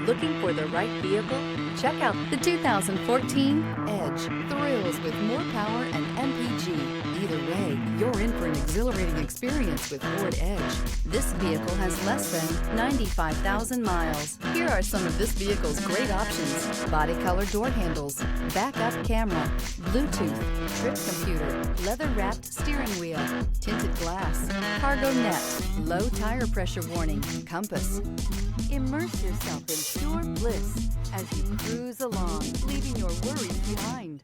Looking for the right vehicle? Check out the 2014 Edge. Thrills with more power and MPG. Either way, you're in for an exhilarating experience with Ford Edge. This vehicle has less than 95,000 miles. Here are some of this vehicle's great options: body color door handles, backup camera, Bluetooth, trip computer, leather-wrapped steering wheel, tinted glass, cargo net, low tire pressure warning, compass. Immerse yourself in pure bliss as you cruise along, leaving your worries behind.